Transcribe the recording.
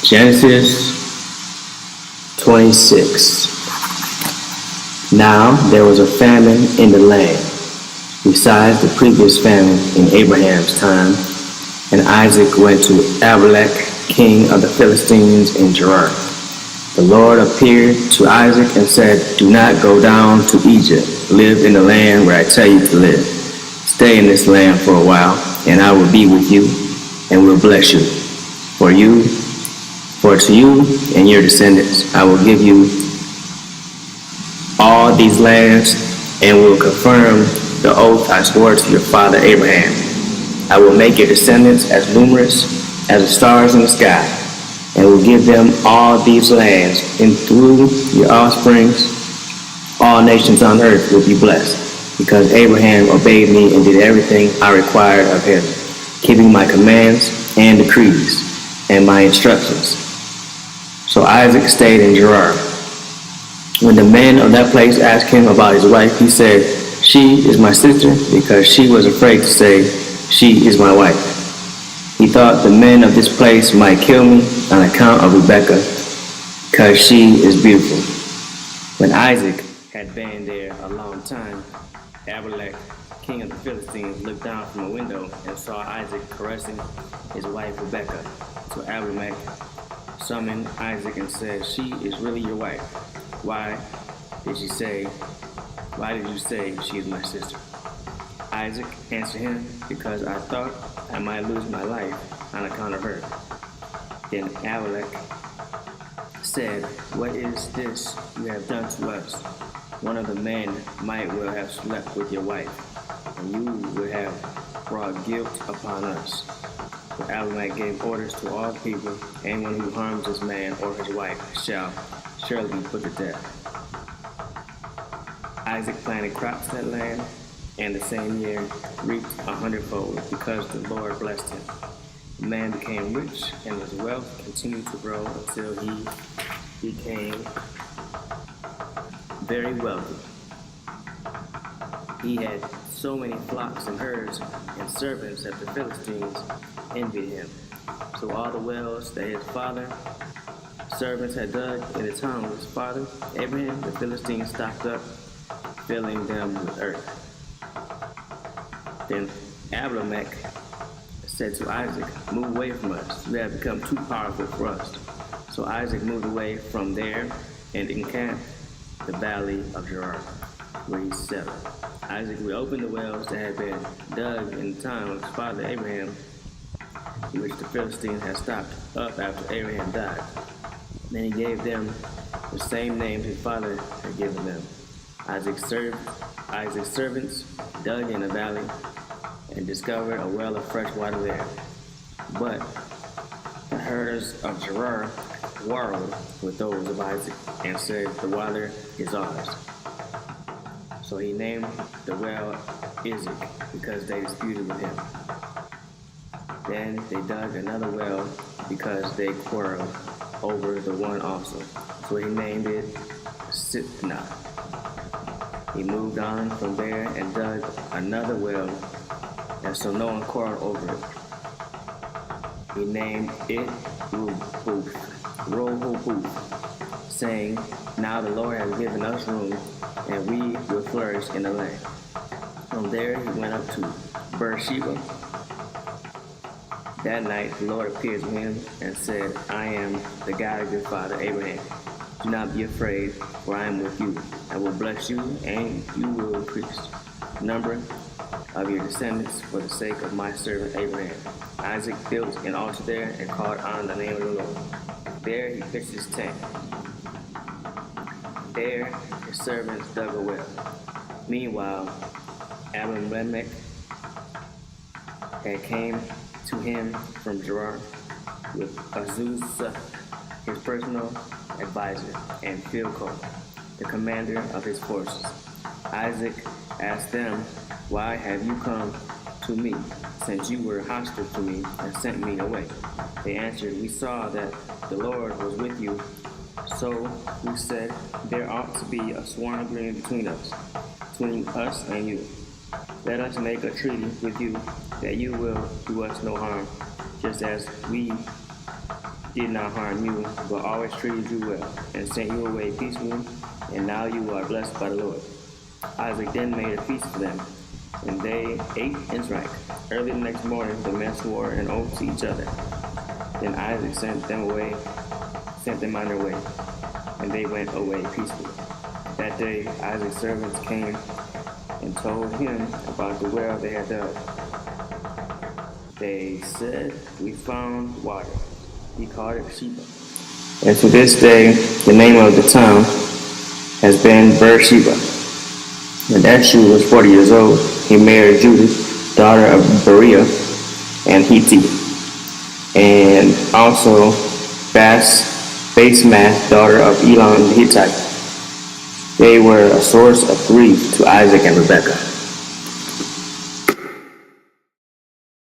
Genesis 26. Now there was a famine in the land, besides the previous famine in Abraham's time, and Isaac went to Abimelech, king of the Philistines, in Gerar. The Lord appeared to Isaac and said, "Do not go down to Egypt. Live in the land where I tell you to live. Stay in this land for a while, and I will be with you and will bless you. For to you and your descendants I will give you all these lands, and will confirm the oath I swore to your father Abraham. I will make your descendants as numerous as the stars in the sky, and will give them all these lands, and through your offsprings all nations on earth will be blessed, because Abraham obeyed me and did everything I required of him, keeping my commands and decrees and my instructions." So Isaac stayed in Gerar. When the men of that place asked him about his wife, he said, "She is my sister," because she was afraid to say, "She is my wife." He thought the men of this place might kill me on account of Rebekah, because she is beautiful. When Isaac had been there a long time, Abimelech, king of the Philistines, looked down from a window and saw Isaac caressing his wife Rebekah. So Abimelech summoned Isaac and said, "She is really your wife. Why did you say she is my sister?" Isaac answered him, "Because I thought I might lose my life on account of her." Then Abimelech said, "What is this you have done to us? One of the men might well have slept with your wife, and you would have brought guilt upon us." So Abimelech gave orders to all the people, "Anyone who harms this man or his wife shall surely be put to death." Isaac planted crops in that land, and the same year reaped 100-fold, because the Lord blessed him. The man became rich, and his wealth continued to grow until he became very wealthy. He had so many flocks and herds and servants that the Philistines envied him. So all the wells that his father servants had dug in the town of his father Abraham, the Philistines stocked up, filling them with earth. Then Abimelech said to Isaac, "Move away from us. You have become too powerful for us." So Isaac moved away from there and encamped the valley of Gerar, where he settled. Isaac reopened the wells that had been dug in the time of his father Abraham, which the Philistines had stopped up after Abraham died. Then he gave them the same names his father had given them. Isaac's servants dug in the valley and discovered a well of fresh water there. But the herders of Gerar quarreled with those of Isaac and said, "The water is ours." So he named the well Isaac, because they disputed with him. Then they dug another well because they quarreled over the one also. So he named it Sitnah. He moved on from there and dug another well, and so no one quarreled over it. He named it Rehoboth, saying, "Now the Lord has given us room, and we will flourish in the land." From there he went up to Beersheba. That night the Lord appeared to him and said, "I am the God of your father Abraham. Do not be afraid, for I am with you. I will bless you, and you will increase the number of your descendants for the sake of my servant Abraham." Isaac built an altar there and called on the name of the Lord. There he pitched his tent. There his servants dug a well. Meanwhile, Abimelech had came to him from Gerar with Azuzah, his personal advisor, and Philco, the commander of his forces. Isaac asked them, "Why have you come to me, since you were hostile to me and sent me away?" They answered, "We saw that the Lord was with you, so we said, there ought to be a sworn agreement between us and you. Let us make a treaty with you that you will do us no harm, just as we did not harm you, but always treated you well, and sent you away peacefully, and now you are blessed by the Lord. Isaac then made a feast for them, and they ate and drank. Early the next morning, the men swore an oath to each other. Then Isaac sent them on their way, and they went away peacefully. That day, Isaac's servants came and told him about the well they had dug. They said, "We found water." He called it Sheba. And to this day, the name of the town has been Beersheba. When Ashur was 40 years old, he married Judith, daughter of Berea and Hitti, and also Basemath, daughter of Elon the Hittite. They were a source of grief to Isaac and Rebekah.